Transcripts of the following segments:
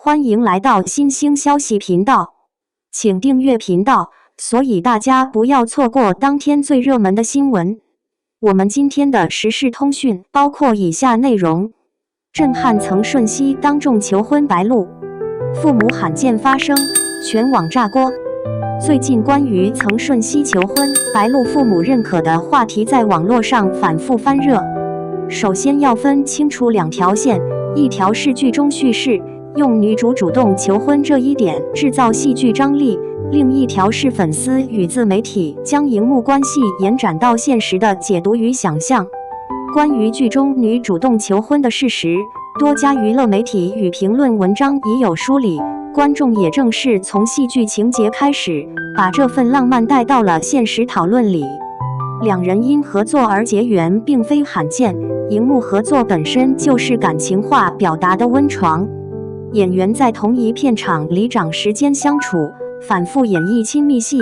欢迎来到新兴消息频道，请订阅频道，所以大家不要错过当天最热门的新闻。我们今天的时事通讯包括以下内容：震撼曾舜晞当众求婚白鹿，父母罕见发声，全网炸锅。最近关于曾舜晞求婚白鹿父母认可的话题在网络上反复翻热。首先要分清楚两条线，一条是剧中叙事，用女主主动求婚这一点制造戏剧张力，另一条是粉丝与自媒体将荧幕关系延展到现实的解读与想象。关于剧中女主动求婚的事实，多家娱乐媒体与评论文章已有梳理，观众也正是从戏剧情节开始，把这份浪漫带到了现实讨论里。两人因合作而结缘并非罕见，荧幕合作本身就是感情化表达的温床。演员在同一片场里长时间相处，反复演绎亲密戏，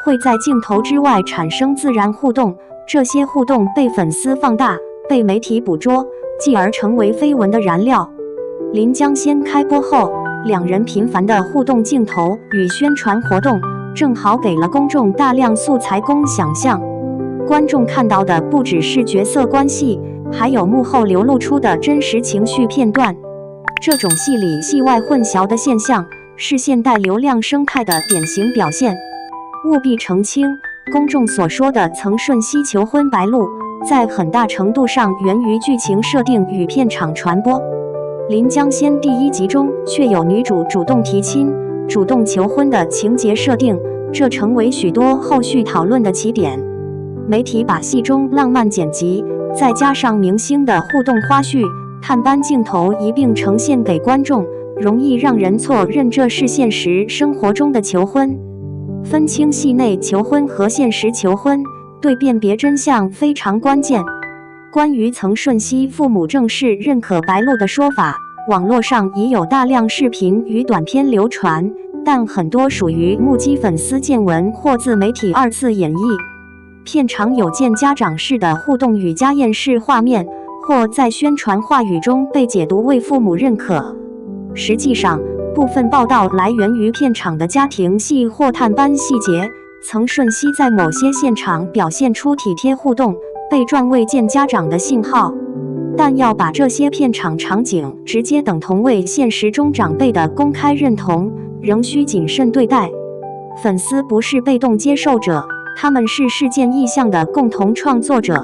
会在镜头之外产生自然互动，这些互动被粉丝放大，被媒体捕捉，继而成为绯闻的燃料。临江仙开播后，两人频繁的互动镜头与宣传活动，正好给了公众大量素材供想象。观众看到的不只是角色关系，还有幕后流露出的真实情绪片段。这种戏里戏外混淆的现象，是现代流量生态的典型表现。务必澄清，公众所说的曾舜晞求婚白鹿，在很大程度上源于剧情设定与片场传播。临江仙第1集中却有女主主动提亲、主动求婚的情节设定，这成为许多后续讨论的起点。媒体把戏中浪漫剪辑，再加上明星的互动花絮、探班镜头一并呈现给观众，容易让人错认这是现实生活中的求婚。分清戏内求婚和现实求婚，对辨别真相非常关键。关于曾舜晞父母正式认可白鹿的说法，网络上已有大量视频与短片流传，但很多属于目击粉丝见闻或自媒体二次演绎。片场有见家长式的互动与家宴式画面，或在宣传话语中被解读为父母认可。实际上，部分报道来源于片场的家庭戏或探班细节。曾舜晞在某些现场表现出体贴互动，被转为见家长的信号。但要把这些片场场景直接等同为现实中长辈的公开认同，仍需谨慎对待。粉丝不是被动接受者，他们是事件意象的共同创作者。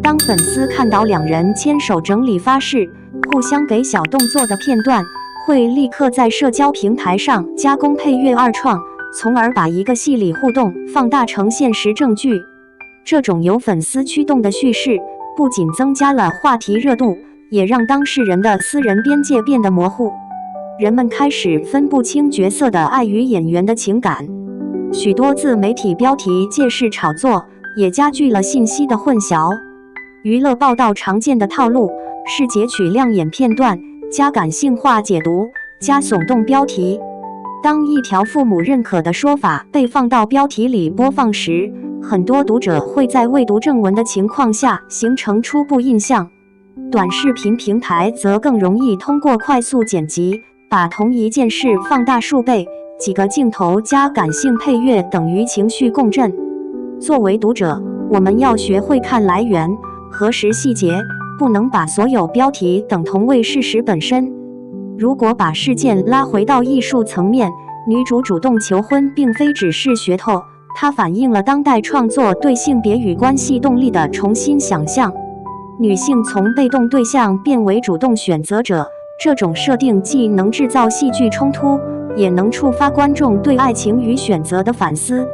当粉丝看到两人牵手整理发饰、互相给小动作的片段，会立刻在社交平台上加工配乐二创，从而把一个戏里互动放大成现实证据。这种由粉丝驱动的叙事，不仅增加了话题热度，也让当事人的私人边界变得模糊。人们开始分不清角色的爱与演员的情感。许多自媒体标题借势炒作，也加剧了信息的混淆。娱乐报道常见的套路是截取亮眼片段，加感性化解读，加耸动标题。当一条父母认可的说法被放到标题里播放时，很多读者会在未读正文的情况下形成初步印象。短视频平台则更容易通过快速剪辑，把同一件事放大数倍，几个镜头加感性配乐等于情绪共振。作为读者，我们要学会看来源，核实细节，不能把所有标题等同为事实本身。如果把事件拉回到艺术层面，女主主动求婚并非只是噱头，它反映了当代创作对性别与关系动力的重新想象。女性从被动对象变为主动选择者，这种设定既能制造戏剧冲突，也能触发观众对爱情与选择的反思。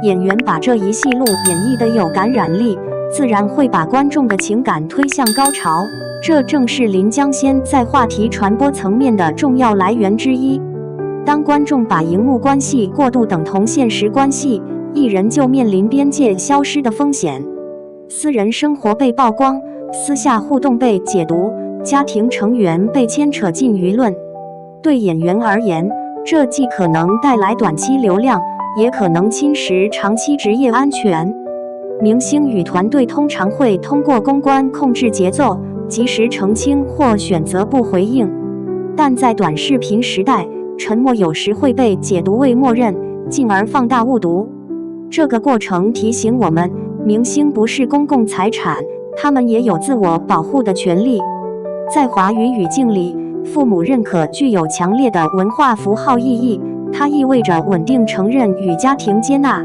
演员把这一戏路演绎得有感染力，自然会把观众的情感推向高潮，这正是临江仙在话题传播层面的重要来源之一。当观众把荧幕关系过度等同现实关系，艺人就面临边界消失的风险。私人生活被曝光，私下互动被解读，家庭成员被牵扯进舆论。对演员而言，这既可能带来短期流量，也可能侵蚀长期职业安全。明星与团队通常会通过公关控制节奏，及时澄清或选择不回应。但在短视频时代，沉默有时会被解读为默认，进而放大误读。这个过程提醒我们，明星不是公共财产，他们也有自我保护的权利。在华语语境里，父母认可具有强烈的文化符号意义，它意味着稳定承认与家庭接纳。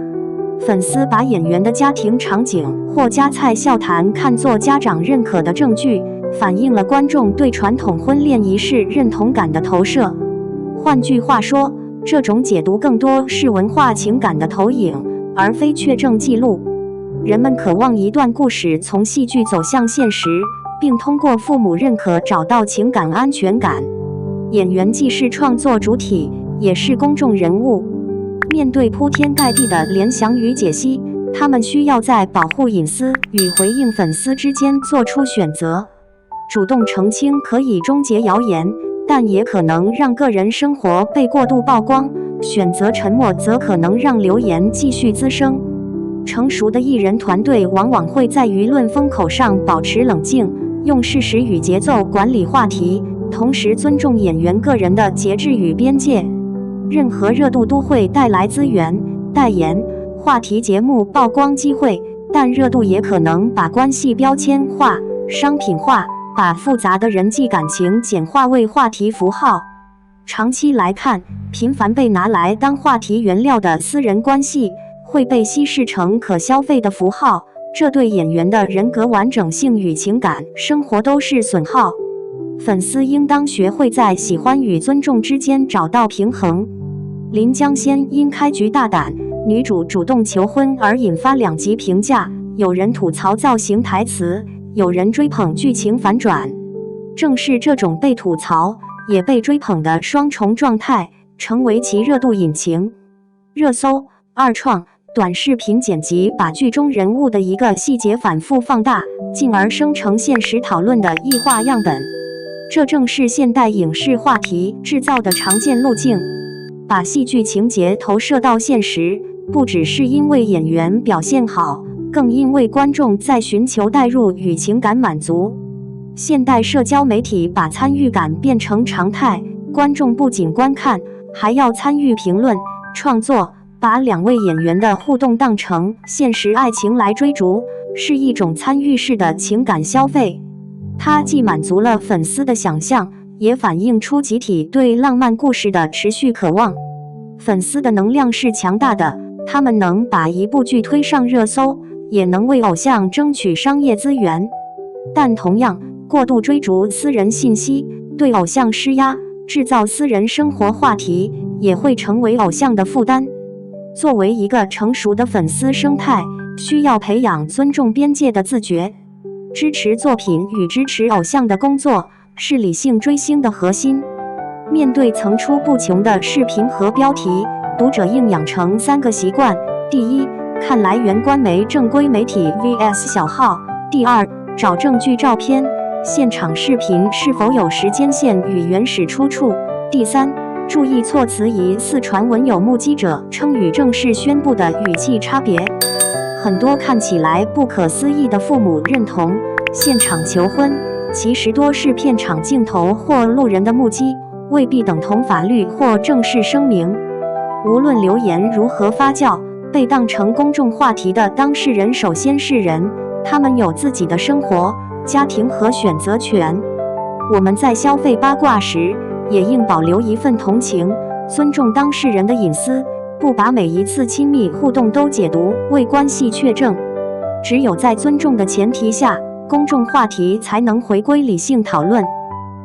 粉丝把演员的家庭场景或家菜笑谈看作家长认可的证据，反映了观众对传统婚恋仪式认同感的投射。换句话说，这种解读更多是文化情感的投影，而非确证记录。人们渴望一段故事从戏剧走向现实，并通过父母认可找到情感安全感。演员既是创作主体，也是公众人物。面对铺天盖地的联想与解析，他们需要在保护隐私与回应粉丝之间做出选择。主动澄清可以终结谣言，但也可能让个人生活被过度曝光；选择沉默则可能让流言继续滋生。成熟的艺人团队往往会在舆论风口上保持冷静，用事实与节奏管理话题，同时尊重演员个人的节制与边界。任何热度都会带来资源、代言、话题节目曝光机会，但热度也可能把关系标签化、商品化，把复杂的人际感情简化为话题符号。长期来看，频繁被拿来当话题原料的私人关系会被稀释成可消费的符号，这对演员的人格完整性与情感生活都是损耗。粉丝应当学会在喜欢与尊重之间找到平衡。临江仙因开局大胆，女主主动求婚而引发两极评价，有人吐槽造型台词，有人追捧剧情反转。正是这种被吐槽也被追捧的双重状态，成为其热度引擎。热搜、二创、短视频剪辑把剧中人物的一个细节反复放大，进而生成现实讨论的异化样本。这正是现代影视话题制造的常见路径。把戏剧情节投射到现实，不只是因为演员表现好，更因为观众在寻求代入与情感满足。现代社交媒体把参与感变成常态，观众不仅观看，还要参与评论、创作，把两位演员的互动当成现实爱情来追逐，是一种参与式的情感消费。它既满足了粉丝的想象，也反映出集体对浪漫故事的持续渴望。粉丝的能量是强大的，他们能把一部剧推上热搜，也能为偶像争取商业资源。但同样，过度追逐私人信息，对偶像施压，制造私人生活话题，也会成为偶像的负担。作为一个成熟的粉丝生态，需要培养尊重边界的自觉。支持作品与支持偶像的工作是理性追星的核心。面对层出不穷的视频和标题，读者应养成3个习惯：第一，看来源官媒正规媒体 vs 小号；第二，找证据照片，现场视频是否有时间线与原始出处；第三，注意措辞疑似传闻有目击者称与正式宣布的语气差别。很多看起来不可思议的父母认同现场求婚，其实多是片场镜头或路人的目击，未必等同法律或正式声明。无论流言如何发酵，被当成公众话题的当事人首先是人，他们有自己的生活、家庭和选择权。我们在消费八卦时，也应保留一份同情，尊重当事人的隐私，不把每一次亲密互动都解读为关系确证。只有在尊重的前提下，公众话题才能回归理性讨论。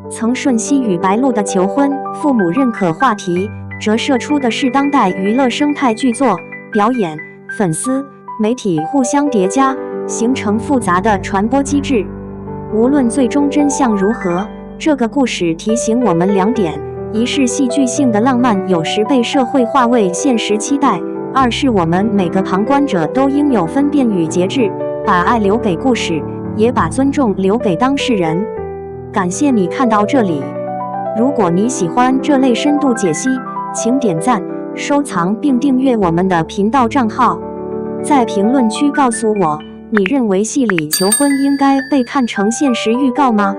曾舜晞与白鹿的求婚，父母认可话题，折射出的是当代娱乐生态剧作、表演、粉丝、媒体互相叠加，形成复杂的传播机制。无论最终真相如何，这个故事提醒我们2点：一是戏剧性的浪漫有时被社会化为现实期待；二是我们每个旁观者都应有分辨与节制，把爱留给故事，也把尊重留给当事人。感谢你看到这里。如果你喜欢这类深度解析，请点赞、收藏并订阅我们的频道账号。在评论区告诉我，你认为戏里求婚应该被看成现实预告吗？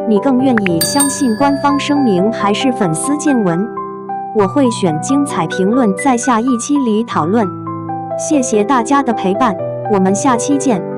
你更愿意相信官方声明还是粉丝见闻？我会选精彩评论在下一期里讨论。谢谢大家的陪伴，我们下期见。